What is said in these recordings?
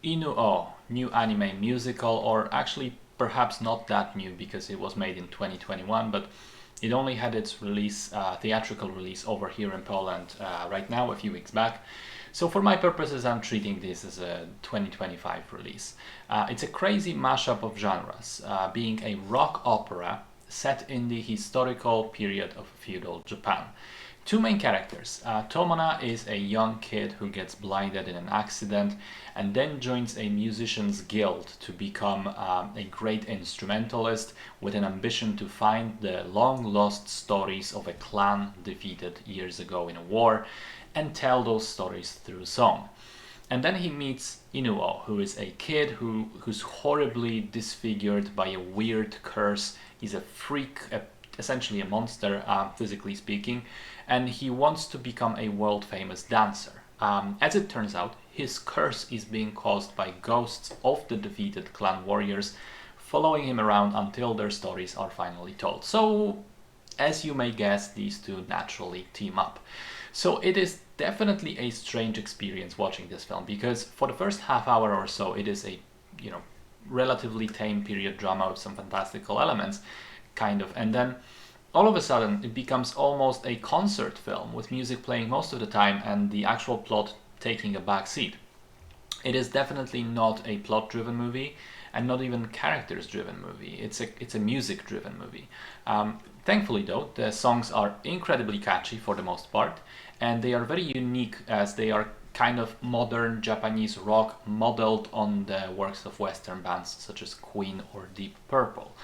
Inu-Oh, new anime musical, or actually perhaps not that new because it was made in 2021, but it only had its release, theatrical release over here in Poland right now, a few weeks back. So for my purposes, I'm treating this as a 2025 release. It's a crazy mashup of genres, being a rock opera set in the historical period of feudal Japan. Two main characters. Tomona is a young kid who gets blinded in an accident and then joins a musicians guild to become a great instrumentalist with an ambition to find the long lost stories of a clan defeated years ago in a war and tell those stories through song. And then he meets Inu-Oh, who is a kid who's horribly disfigured by a weird curse. He's a freak, essentially a monster, physically speaking, and he wants to become a world famous dancer. As it turns out, his curse is being caused by ghosts of the defeated clan warriors following him around until their stories are finally told. So, as you may guess, these two naturally team up. So it is definitely a strange experience watching this film because for the first half hour or so it is a, you know, relatively tame period drama with some fantastical elements, kind of, and then all of a sudden it becomes almost a concert film with music playing most of the time and the actual plot taking a back seat. It is definitely not a plot-driven movie and not even characters-driven movie. It's a music-driven movie. Thankfully, though, the songs are incredibly catchy for the most part, and they are very unique as they are kind of modern Japanese rock modeled on the works of Western bands such as Queen or Deep Purple.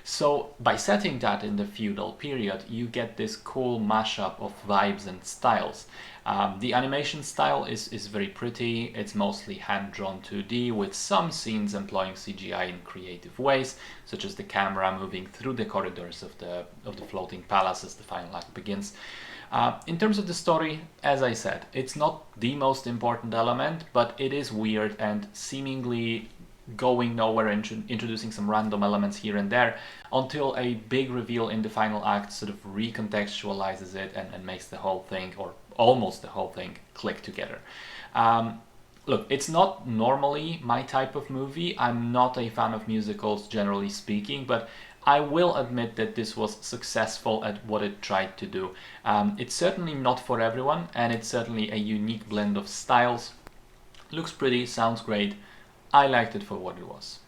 So by setting that in the feudal period, you get this cool mashup of vibes and styles. The animation style is very pretty. It's mostly hand-drawn 2D with some scenes employing CGI in creative ways, such as the camera moving through the corridors of the floating palace as the final act begins. In terms of the story, as I said, it's not the most important element, but it is weird and seemingly going nowhere, introducing some random elements here and there until a big reveal in the final act sort of recontextualizes it and makes the whole thing, or almost the whole thing, click together. Look, it's not normally my type of movie. I'm not a fan of musicals generally speaking, but I will admit that this was successful at what it tried to do. It's certainly not for everyone, and it's certainly a unique blend of styles. Looks pretty, sounds great. I liked it for what it was.